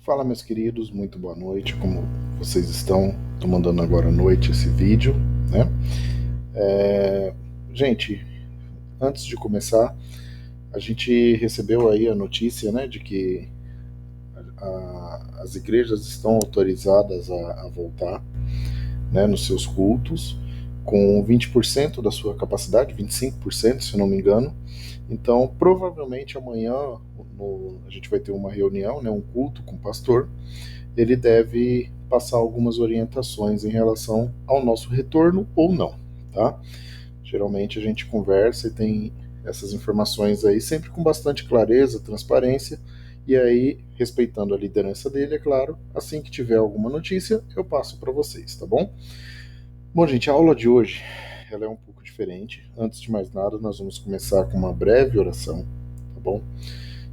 Fala, meus queridos, muito boa noite. Como vocês estão? Estou mandando agora à noite esse vídeo, né? Gente, antes de começar, a gente recebeu aí a notícia, né, de que as igrejas estão autorizadas a voltar, né, nos seus cultos, com 20% da sua capacidade, 25%, se eu não me engano. Então, provavelmente amanhã a gente vai ter uma reunião, né, um culto com o pastor. Ele deve passar algumas orientações em relação ao nosso retorno ou não, tá? Geralmente a gente conversa e tem essas informações aí sempre com bastante clareza, transparência, e aí, respeitando a liderança dele, é claro, assim que tiver alguma notícia, eu passo para vocês, tá bom? Bom, gente, a aula de hoje, ela é um pouco diferente. Antes de mais nada, nós vamos começar com uma breve oração, tá bom?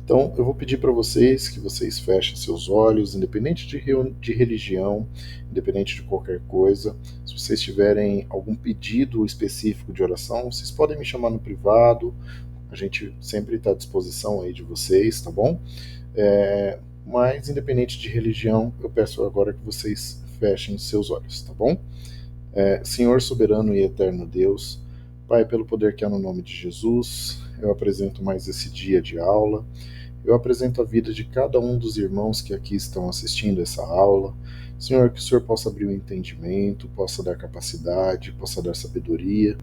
Então, eu vou pedir para vocês que vocês fechem seus olhos, independente de religião, independente de qualquer coisa. Se vocês tiverem algum pedido específico de oração, vocês podem me chamar no privado. A gente sempre está à disposição aí de vocês, tá bom? Mas, independente de religião, eu peço agora que vocês fechem seus olhos, tá bom? Senhor soberano e eterno Deus, Pai, pelo poder que há no nome de Jesus, eu apresento mais esse dia de aula. Eu apresento a vida de cada um dos irmãos que aqui estão assistindo essa aula. Senhor, que o Senhor possa abrir o entendimento, possa dar capacidade, possa dar sabedoria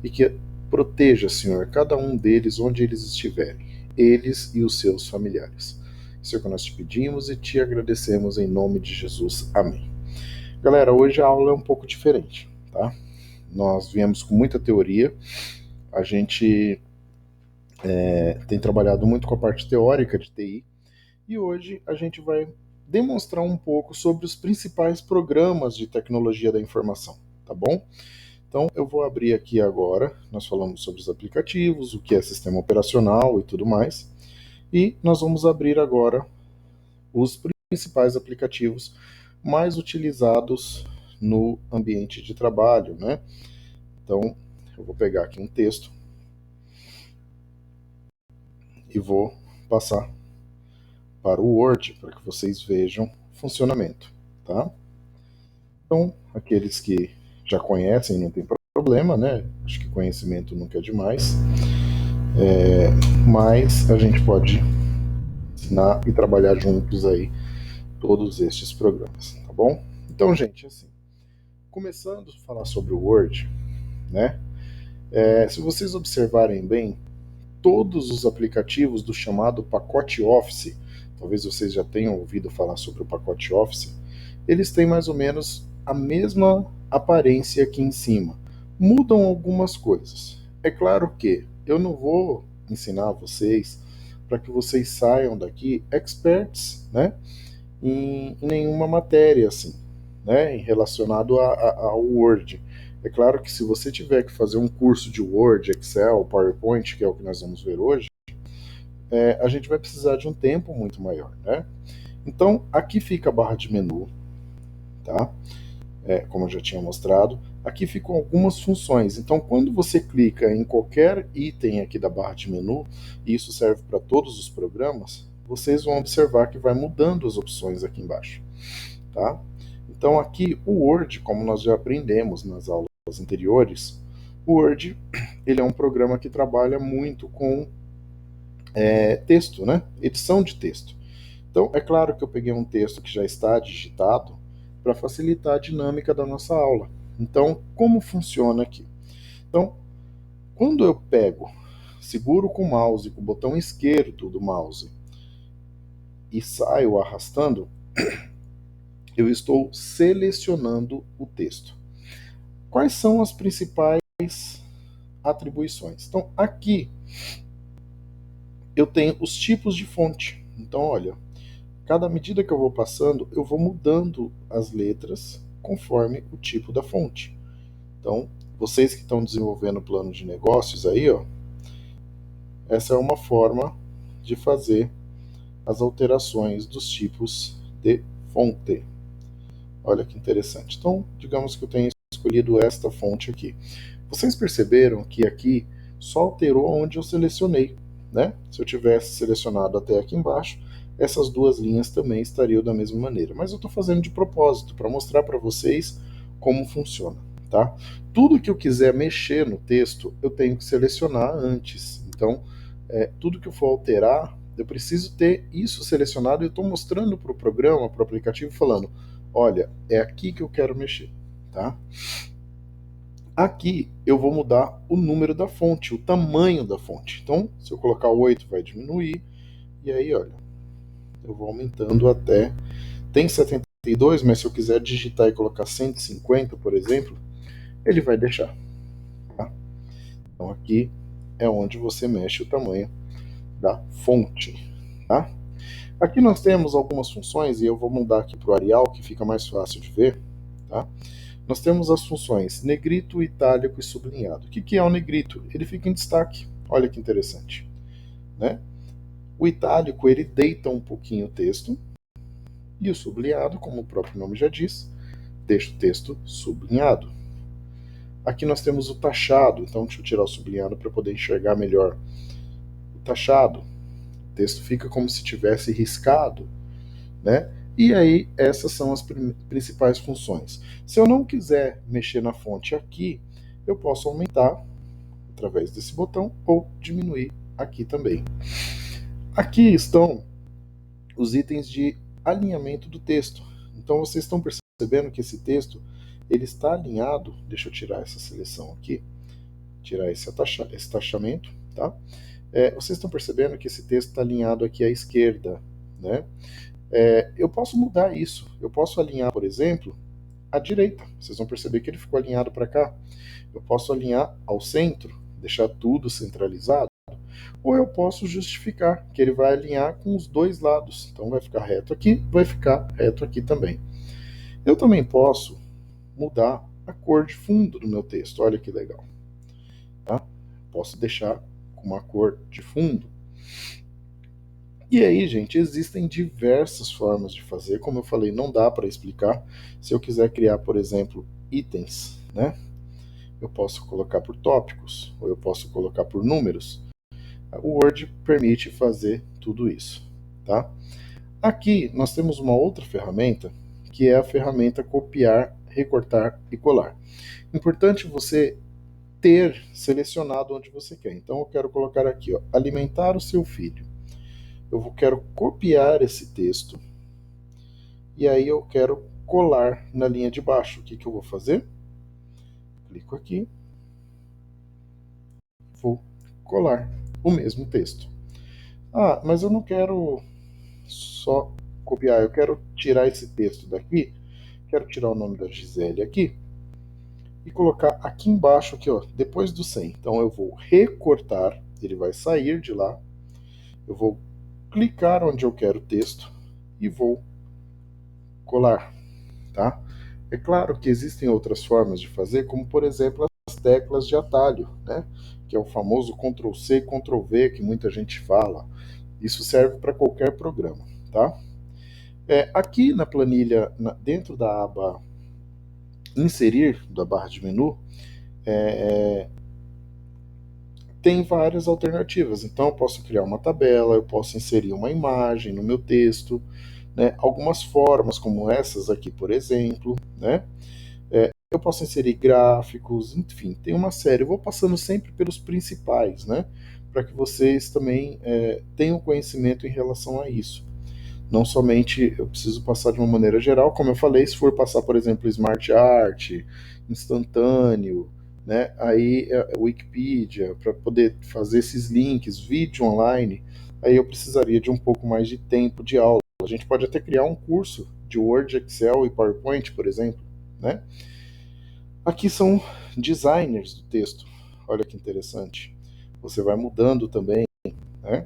e que proteja, Senhor, cada um deles onde eles estiverem, eles e os seus familiares. Isso é o que nós te pedimos e te agradecemos em nome de Jesus. Amém. Galera, hoje a aula é um pouco diferente, tá? Nós viemos com muita teoria, a gente tem trabalhado muito com a parte teórica de TI, e hoje a gente vai demonstrar um pouco sobre os principais programas de tecnologia da informação, tá bom? Então eu vou abrir aqui agora, nós falamos sobre os aplicativos, o que é sistema operacional e tudo mais, e nós vamos abrir agora os principais aplicativos mais utilizados no ambiente de trabalho, né? Então eu vou pegar aqui um texto e vou passar para o Word para que vocês vejam o funcionamento, tá? Então, aqueles que já conhecem não tem problema, né? Acho que conhecimento nunca é demais. Mas a gente pode ensinar e trabalhar juntos aí todos estes programas, tá bom? Então, gente, assim, começando a falar sobre o Word, né? Se vocês observarem bem, todos os aplicativos do chamado pacote Office, talvez vocês já tenham ouvido falar sobre o pacote Office, eles têm mais ou menos a mesma aparência aqui em cima. Mudam algumas coisas. É claro que eu não vou ensinar vocês para que vocês saiam daqui experts, né, em nenhuma matéria assim, né, relacionado ao Word. É claro que se você tiver que fazer um curso de Word, Excel, PowerPoint, que é o que nós vamos ver hoje, a gente vai precisar de um tempo muito maior, né? Então, aqui fica a barra de menu, tá? Como eu já tinha mostrado. Aqui ficam algumas funções. Então, quando você clica em qualquer item aqui da barra de menu, e isso serve para todos os programas, vocês vão observar que vai mudando as opções aqui embaixo, tá? Então, aqui o Word, como nós já aprendemos nas aulas anteriores, o Word ele é um programa que trabalha muito com texto, né? Edição de texto. Então, é claro que eu peguei um texto que já está digitado para facilitar a dinâmica da nossa aula. Então, como funciona aqui? Então, quando eu pego, seguro com o mouse, com o botão esquerdo do mouse e saio arrastando, eu estou selecionando o texto. Quais são as principais atribuições? Então, aqui eu tenho os tipos de fonte. Então, olha, cada medida que eu vou passando, eu vou mudando as letras conforme o tipo da fonte. Então, vocês que estão desenvolvendo plano de negócios aí, ó, essa é uma forma de fazer as alterações dos tipos de fonte. Olha que interessante. Então, digamos que eu tenha escolhido esta fonte aqui. Vocês perceberam que aqui só alterou onde eu selecionei, né? Se eu tivesse selecionado até aqui embaixo, essas duas linhas também estariam da mesma maneira. Mas eu estou fazendo de propósito, para mostrar para vocês como funciona, tá? Tudo que eu quiser mexer no texto, eu tenho que selecionar antes. Então, tudo que eu for alterar, eu preciso ter isso selecionado e eu estou mostrando para o programa, para o aplicativo, falando, olha, é aqui que eu quero mexer, tá? Aqui eu vou mudar o número da fonte, o tamanho da fonte. Então, se eu colocar 8, vai diminuir. E aí, olha, eu vou aumentando até... Tem 72, mas se eu quiser digitar e colocar 150, por exemplo, ele vai deixar. Tá? Então, aqui é onde você mexe o tamanho da fonte. Tá? Aqui nós temos algumas funções, e eu vou mudar aqui para o Arial, que fica mais fácil de ver. Tá? Nós temos as funções negrito, itálico e sublinhado. O que é o negrito? Ele fica em destaque. Olha que interessante. Né? O itálico, ele deita um pouquinho o texto, e o sublinhado, como o próprio nome já diz, deixa o texto sublinhado. Aqui nós temos o taxado, então deixa eu tirar o sublinhado para poder enxergar melhor. O taxado, o texto fica como se tivesse riscado, né? E aí, essas são as principais funções. Se eu não quiser mexer na fonte aqui, eu posso aumentar através desse botão ou diminuir aqui também. Aqui estão os itens de alinhamento do texto. Então, vocês estão percebendo que esse texto ele está alinhado. Deixa eu tirar essa seleção aqui, tirar esse taxamento, tá? Vocês estão percebendo que esse texto está alinhado aqui à esquerda, né? Eu posso mudar isso. Eu posso alinhar, por exemplo, à direita. Vocês vão perceber que ele ficou alinhado para cá. Eu posso alinhar ao centro, deixar tudo centralizado. Ou eu posso justificar que ele vai alinhar com os dois lados. Então vai ficar reto aqui, vai ficar reto aqui também. Eu também posso mudar a cor de fundo do meu texto. Olha que legal. Tá? Posso deixar com uma cor de fundo. E aí, gente, existem diversas formas de fazer. Como eu falei, não dá para explicar. Se eu quiser criar, por exemplo, itens, né? Eu posso colocar por tópicos, ou eu posso colocar por números. O Word permite fazer tudo isso, tá? Aqui nós temos uma outra ferramenta, que é a ferramenta copiar, recortar e colar. Importante você ter selecionado onde você quer. Então eu quero colocar aqui, ó, alimentar o seu filho. Eu quero copiar esse texto e aí eu quero colar na linha de baixo. O que eu vou fazer? Clico aqui, vou colar o mesmo texto. Ah, mas eu não quero só copiar, eu quero tirar esse texto daqui, quero tirar o nome da Gisele aqui e colocar aqui embaixo, aqui, ó, depois do 100. Então eu vou recortar, ele vai sair de lá, eu vou clicar onde eu quero o texto e vou colar, tá? É claro que existem outras formas de fazer, como por exemplo as teclas de atalho, né? Que é o famoso Ctrl+C, Ctrl+V que muita gente fala. Isso serve para qualquer programa, tá? Aqui na planilha, dentro da aba Inserir, da barra de menu, tem várias alternativas. Então eu posso criar uma tabela, eu posso inserir uma imagem no meu texto, né? Algumas formas como essas aqui, por exemplo, né? Eu posso inserir gráficos, enfim, tem uma série. Eu vou passando sempre pelos principais, né? Para que vocês também tenham conhecimento em relação a isso. Não somente eu preciso passar de uma maneira geral, como eu falei, se for passar, por exemplo, Smart Art, instantâneo, né? Aí Wikipedia, para poder fazer esses links, vídeo online, aí eu precisaria de um pouco mais de tempo de aula. A gente pode até criar um curso de Word, Excel e PowerPoint, por exemplo, né? Aqui são designers do texto. Olha que interessante. Você vai mudando também, né?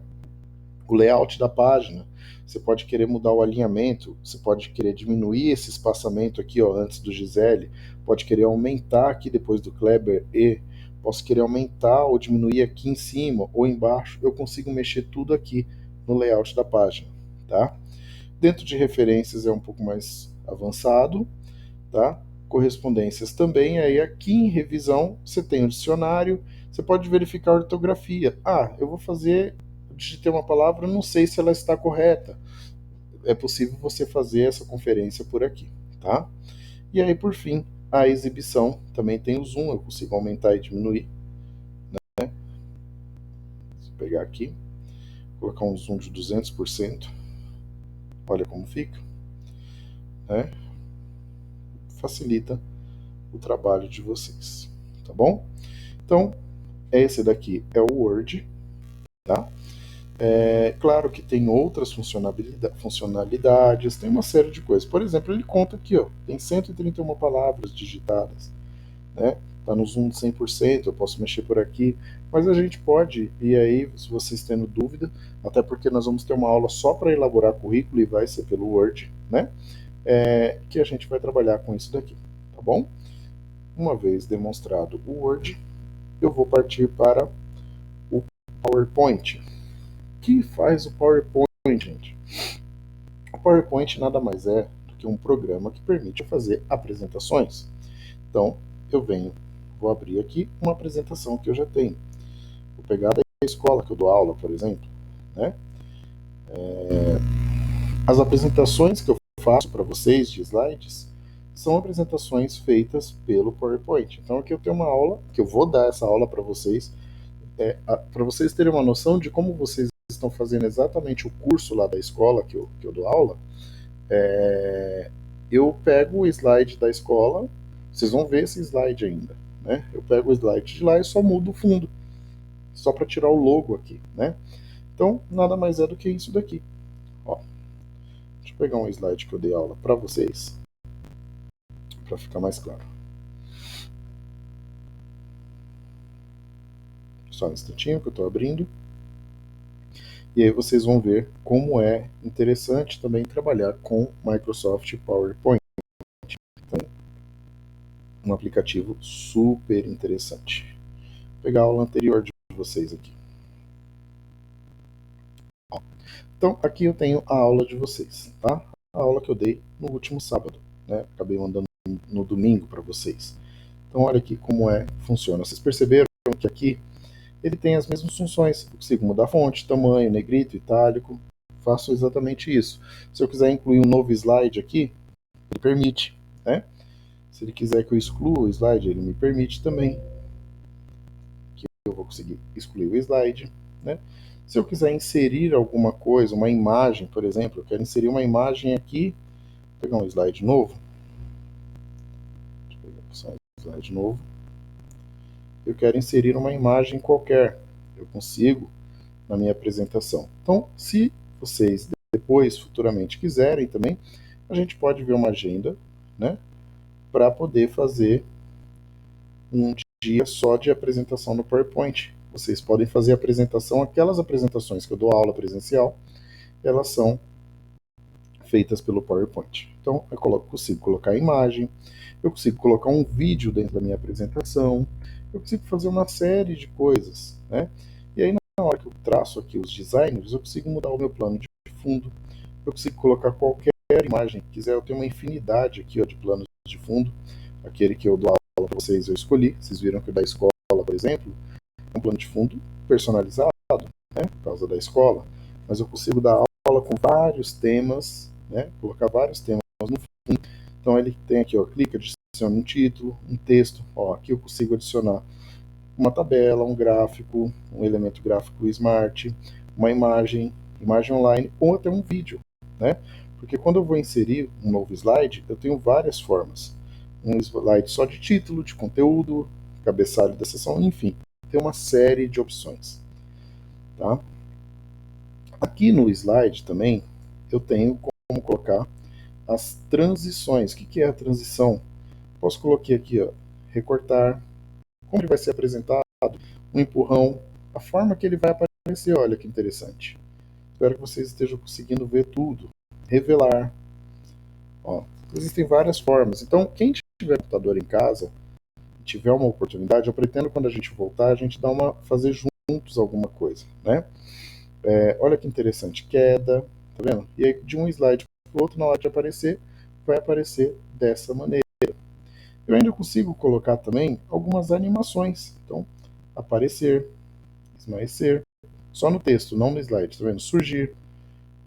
O layout da página. Você pode querer mudar o alinhamento, você pode querer diminuir esse espaçamento aqui, ó, antes do Gisele, pode querer aumentar aqui depois do Kleber E, posso querer aumentar ou diminuir aqui em cima ou embaixo, eu consigo mexer tudo aqui no layout da página, tá? Dentro de referências é um pouco mais avançado, tá? Correspondências também, aí aqui em revisão você tem o dicionário, você pode verificar a ortografia. Ah, eu vou fazer digitei uma palavra, não sei se ela está correta. É possível você fazer essa conferência por aqui, tá? E aí, por fim, a exibição também tem o zoom, eu consigo aumentar e diminuir, né? Vou pegar aqui, colocar um zoom de 200%, olha como fica, né? Facilita o trabalho de vocês, tá bom? Então, esse daqui é o Word, tá? É claro que tem outras funcionalidades, tem uma série de coisas. Por exemplo, ele conta aqui, ó, tem 131 palavras digitadas, né? Tá no zoom de 100%, eu posso mexer por aqui, mas a gente pode, e aí, se vocês tendo dúvida, até porque nós vamos ter uma aula só para elaborar currículo e vai ser pelo Word, né? Que a gente vai trabalhar com isso daqui, tá bom? Uma vez demonstrado o Word, eu vou partir para o PowerPoint. O que faz o PowerPoint, gente? O PowerPoint nada mais é do que um programa que permite fazer apresentações. Então, eu vou abrir aqui uma apresentação que eu já tenho. Vou pegar da escola que eu dou aula, por exemplo, né? As apresentações que eu faço para vocês de slides são apresentações feitas pelo PowerPoint. Então, aqui eu tenho uma aula, que eu vou dar essa aula para vocês, para vocês terem uma noção de como vocês estão fazendo exatamente o curso lá da escola que eu dou aula. Eu pego o slide da escola, vocês vão ver esse slide ainda, né? Eu pego o slide de lá e só mudo o fundo, só para tirar o logo aqui, né? Então, nada mais é do que isso daqui. Ó, deixa eu pegar um slide que eu dei aula para vocês, para ficar mais claro. Só um instantinho que eu estou abrindo. E aí vocês vão ver como é interessante também trabalhar com Microsoft PowerPoint. Então, um aplicativo super interessante. Vou pegar a aula anterior de vocês aqui. Então, aqui eu tenho a aula de vocês, tá? A aula que eu dei no último sábado, né? Acabei mandando no domingo para vocês. Então, olha aqui como funciona. Vocês perceberam que aqui ele tem as mesmas funções. Eu consigo mudar a fonte, tamanho, negrito, itálico. Faço exatamente isso. Se eu quiser incluir um novo slide aqui, ele permite, né? Se ele quiser que eu exclua o slide, ele me permite também. Que eu vou conseguir excluir o slide, né? Se eu quiser inserir alguma coisa, uma imagem, por exemplo, eu quero inserir uma imagem aqui, vou pegar um slide novo. Deixa eu pegar um slide novo. Eu quero inserir uma imagem qualquer. Eu consigo na minha apresentação. Então, se vocês depois, futuramente, quiserem também, a gente pode ver uma agenda, né, para poder fazer um dia só de apresentação no PowerPoint. Vocês podem fazer apresentação, aquelas apresentações que eu dou aula presencial, elas são feitas pelo PowerPoint. Então, eu consigo colocar a imagem, eu consigo colocar um vídeo dentro da minha apresentação, eu consigo fazer uma série de coisas, né? E aí, na hora que eu traço aqui os designers, eu consigo mudar o meu plano de fundo, eu consigo colocar qualquer imagem que quiser, eu tenho uma infinidade aqui, ó, de planos de fundo. Aquele que eu dou aula para vocês eu escolhi, vocês viram que o da escola, por exemplo, é um plano de fundo personalizado, né, por causa da escola, mas eu consigo dar aula com vários temas, né, colocar vários temas no fundo. Então ele tem aqui, ó, clica, adiciona um título, um texto, ó, aqui eu consigo adicionar uma tabela, um gráfico, um elemento gráfico smart, uma imagem online ou até um vídeo, né? Porque quando eu vou inserir um novo slide, eu tenho várias formas. Um slide só de título, de conteúdo, cabeçalho da sessão, enfim, tem uma série de opções, tá? Aqui no slide também eu tenho como colocar as transições. O que é a transição? Posso colocar aqui, ó, recortar, como ele vai ser apresentado, um empurrão, a forma que ele vai aparecer, olha que interessante. Espero que vocês estejam conseguindo ver tudo. Revelar. Ó, existem várias formas. Então, quem tiver computador em casa, tiver uma oportunidade, eu pretendo quando a gente voltar, a gente fazer juntos alguma coisa, né? Olha que interessante, queda, tá vendo? E aí de um slide para o outro, na hora de aparecer, vai aparecer dessa maneira. Eu ainda consigo colocar também algumas animações. Então, aparecer, esmaecer, só no texto, não no slide, tá vendo? Surgir.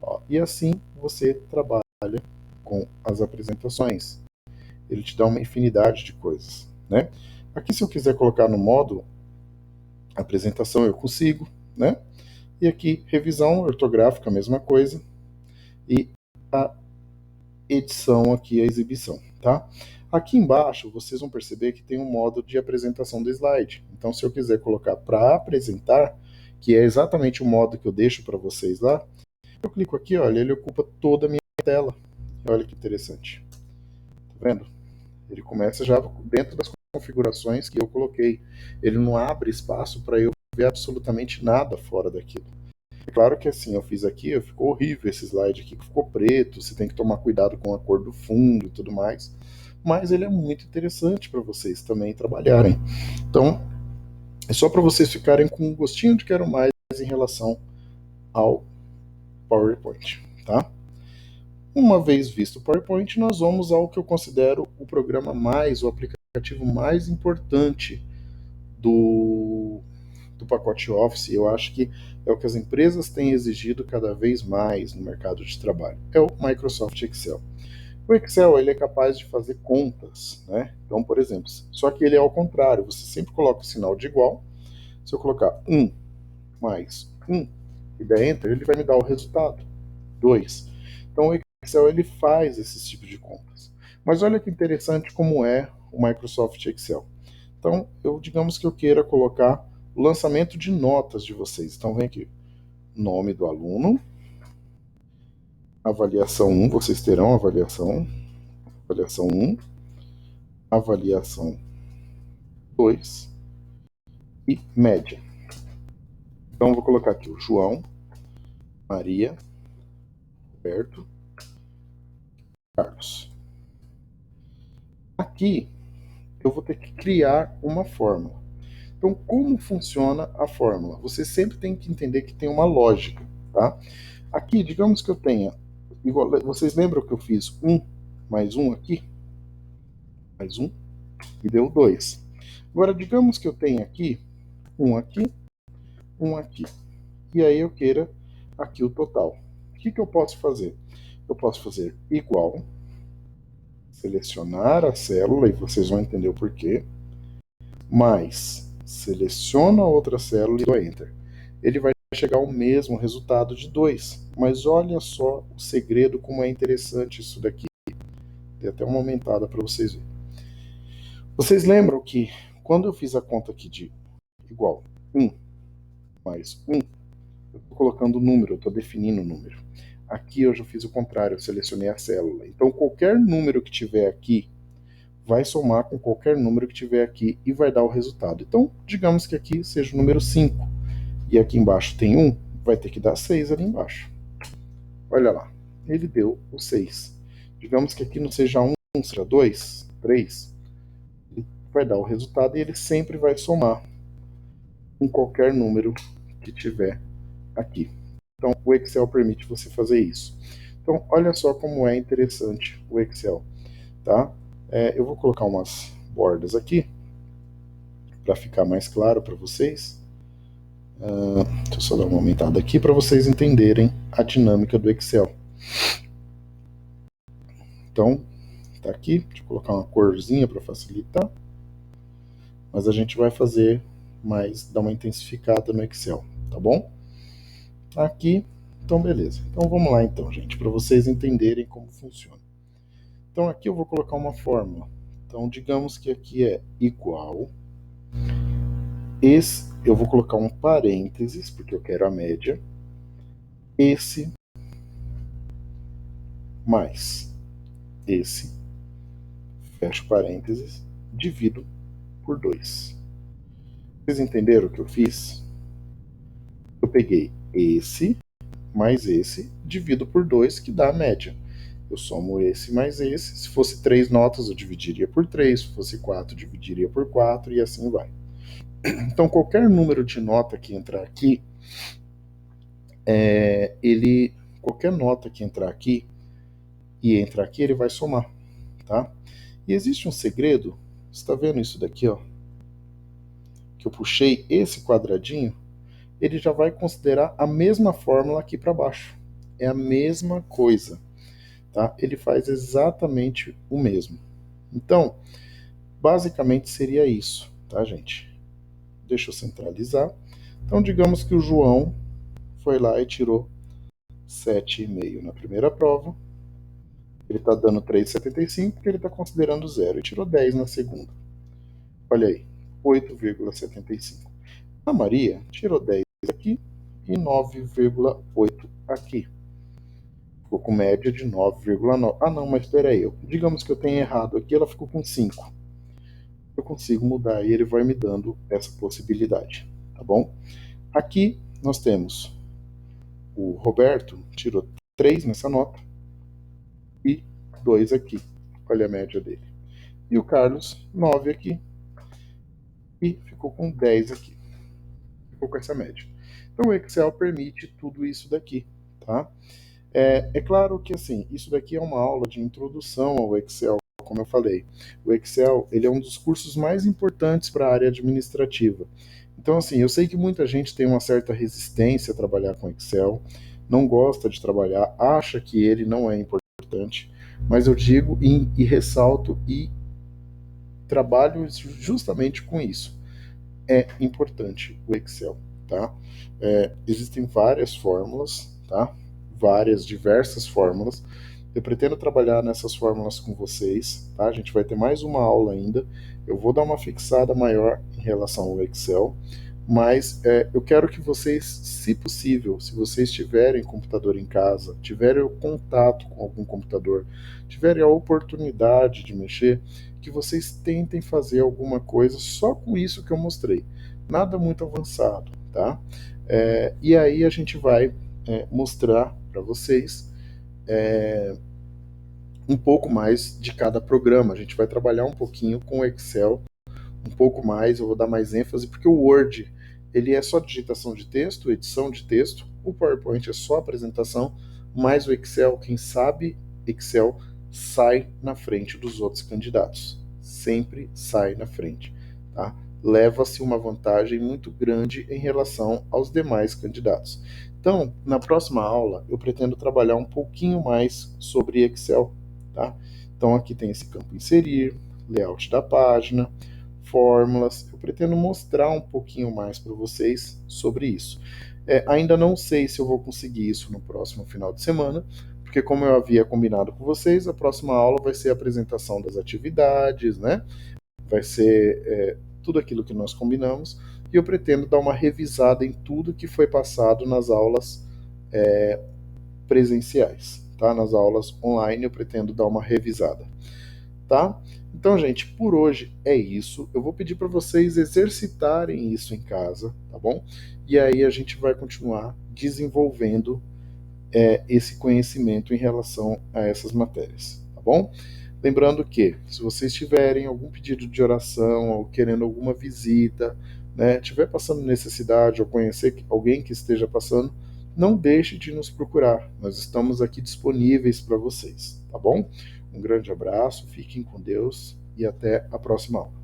Ó, e assim você trabalha com as apresentações. Ele te dá uma infinidade de coisas, né? Aqui, se eu quiser colocar no modo apresentação, eu consigo, né? E aqui, revisão ortográfica, a mesma coisa. E a edição aqui, a exibição, tá? Aqui embaixo, vocês vão perceber que tem um modo de apresentação do slide. Então, se eu quiser colocar para apresentar, que é exatamente o modo que eu deixo para vocês lá, eu clico aqui, olha, ele ocupa toda a minha tela. Olha que interessante. Tá vendo? Ele começa já dentro das configurações que eu coloquei. Ele não abre espaço para eu ver absolutamente nada fora daquilo. É claro que assim, eu fiz aqui, ficou horrível esse slide aqui, ficou preto, você tem que tomar cuidado com a cor do fundo e tudo mais, mas ele é muito interessante para vocês também trabalharem. Então, é só para vocês ficarem com um gostinho de quero mais em relação ao PowerPoint, tá? Uma vez visto o PowerPoint, nós vamos ao que eu considero o programa mais, o aplicativo mais importante do pacote Office. Eu acho que é o que as empresas têm exigido cada vez mais no mercado de trabalho. É o Microsoft Excel. O Excel ele é capaz de fazer contas, né? Então, por exemplo, só que ele é ao contrário. Você sempre coloca o sinal de igual. Se eu colocar 1 mais 1 e der Enter, ele vai me dar o resultado, 2. Então, o Excel ele faz esses tipos de contas. Mas olha que interessante como é o Microsoft Excel. Então, digamos que eu queira colocar o lançamento de notas de vocês. Então, vem aqui, nome do aluno, avaliação 1, vocês terão avaliação 1, avaliação 2 e média. Então, eu vou colocar aqui o João, Maria, Roberto, Carlos. Aqui, eu vou ter que criar uma fórmula. Então, como funciona a fórmula? Você sempre tem que entender que tem uma lógica, tá? Aqui, digamos que eu tenha, vocês lembram que eu fiz 1 mais 1 aqui? Mais 1, e deu 2. Agora, digamos que eu tenha aqui, 1 aqui, 1 aqui. E aí eu queira aqui o total. O que eu posso fazer? Eu posso fazer igual, selecionar a célula, e vocês vão entender o porquê, mais seleciono a outra célula e dou Enter. Ele vai chegar ao mesmo resultado de 2. Mas olha só o segredo, como é interessante isso daqui. Tem até uma aumentada para vocês verem. Vocês lembram que quando eu fiz a conta aqui de igual 1 mais 1, eu estou colocando o número, eu estou definindo o número. Aqui eu já fiz o contrário, eu selecionei a célula. Então qualquer número que tiver aqui vai somar com qualquer número que tiver aqui e vai dar o resultado. Então, digamos que aqui seja o número 5 e aqui embaixo tem 1, vai ter que dar 6 ali embaixo. Olha lá, ele deu o 6. Digamos que aqui não seja 1, seja 2, 3, vai dar o resultado e ele sempre vai somar com qualquer número que tiver aqui. Então, o Excel permite você fazer isso. Então, olha só como é interessante o Excel, tá? Eu vou colocar umas bordas aqui para ficar mais claro para vocês. Deixa eu só dar uma aumentada aqui para vocês entenderem a dinâmica do Excel. Então, tá aqui, deixa eu colocar uma corzinha para facilitar. Mas a gente vai fazer dar uma intensificada no Excel, tá bom? Aqui, então beleza. Então vamos lá então, gente, para vocês entenderem como funciona. Então aqui eu vou colocar uma fórmula. Então digamos que aqui é igual. Eu vou colocar um parênteses, porque eu quero a média. Esse mais esse, fecho parênteses, divido por 2. Vocês entenderam o que eu fiz? Eu peguei esse mais esse, divido por 2, que dá a média. Eu somo esse mais esse. Se fosse 3 notas, eu dividiria por 3. Se fosse 4, eu dividiria por 4 e assim vai. Então, qualquer número de nota que entrar aqui, qualquer nota que entrar aqui e entrar aqui, ele vai somar, tá? E existe um segredo. Você está vendo isso daqui, ó? Que eu puxei esse quadradinho. ele já vai considerar a mesma fórmula aqui para baixo. É a mesma coisa, tá? Ele faz exatamente o mesmo. Então, basicamente seria isso, tá, gente? Deixa eu centralizar. Então, digamos que o João foi lá e tirou 7,5 na primeira prova. Ele está dando 3,75 porque ele está considerando zero. E tirou 10 na segunda. Olha aí, 8,75. A Maria tirou 10 aqui e 9,8 aqui. Ficou com média de 9,9. Ah, não, mas espera aí. Digamos que eu tenha errado aqui, ela ficou com 5. Eu consigo mudar e ele vai me dando essa possibilidade, tá bom? Aqui nós temos o Roberto, tirou 3 nessa nota e 2 aqui. Olha a média dele. E o Carlos, 9 aqui e ficou com 10 aqui. Ficou com essa média. Então o Excel permite tudo isso daqui, tá? É claro que assim, isso daqui é uma aula de introdução ao Excel, como eu falei. O Excel, ele é um dos cursos mais importantes para a área administrativa. Então assim, eu sei que muita gente tem uma certa resistência a trabalhar com Excel, não gosta de trabalhar, acha que ele não é importante, mas eu digo e ressalto e trabalho justamente com isso. É importante o Excel, tá? Existem várias fórmulas, tá? Várias, diversas fórmulas. Eu pretendo trabalhar nessas fórmulas com vocês, tá? A gente vai ter mais uma aula ainda. Eu vou dar uma fixada maior em relação ao Excel, mas eu quero que vocês, se possível, se vocês tiverem computador em casa, tiverem o contato com algum computador, tiverem a oportunidade de mexer, que vocês tentem fazer alguma coisa só com isso que eu mostrei. Nada muito avançado, tá? E aí a gente vai mostrar para vocês um pouco mais de cada programa. A gente vai trabalhar um pouquinho com o Excel, um pouco mais, eu vou dar mais ênfase, porque o Word, ele é só digitação de texto, edição de texto, o PowerPoint é só apresentação, mas o Excel, quem sabe Excel, sai na frente dos outros candidatos. Sempre sai na frente, tá? Leva-se uma vantagem muito grande em relação aos demais candidatos. Então, na próxima aula, eu pretendo trabalhar um pouquinho mais sobre Excel, tá? Então, aqui tem esse campo inserir, layout da página, fórmulas. Eu pretendo mostrar um pouquinho mais para vocês sobre isso. Ainda não sei se eu vou conseguir isso no próximo final de semana, porque como eu havia combinado com vocês, a próxima aula vai ser a apresentação das atividades, né? Vai ser tudo aquilo que nós combinamos, e eu pretendo dar uma revisada em tudo que foi passado nas aulas presenciais, tá? Nas aulas online eu pretendo dar uma revisada, tá? Então, gente, por hoje é isso. Eu vou pedir para vocês exercitarem isso em casa, tá bom? E aí a gente vai continuar desenvolvendo esse conhecimento em relação a essas matérias, tá bom? Lembrando que, se vocês tiverem algum pedido de oração ou querendo alguma visita, né, tiver passando necessidade ou conhecer alguém que esteja passando, não deixe de nos procurar. Nós estamos aqui disponíveis para vocês, tá bom? Um grande abraço, fiquem com Deus e até a próxima aula.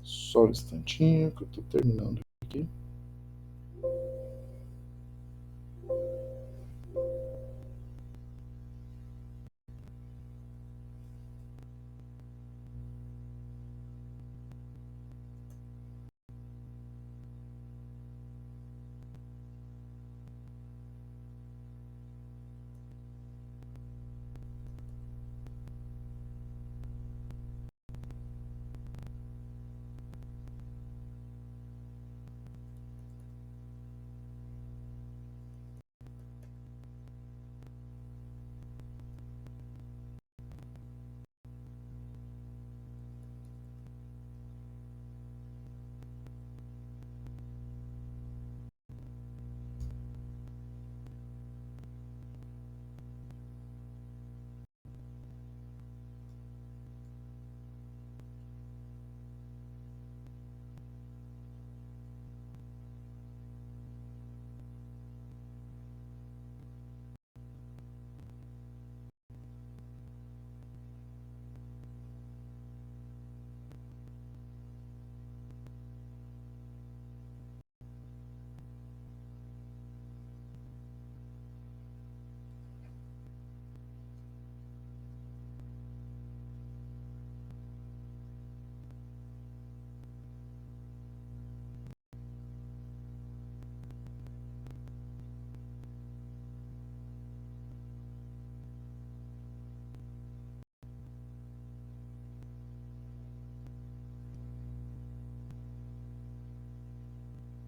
Só um instantinho que eu estou terminando aqui.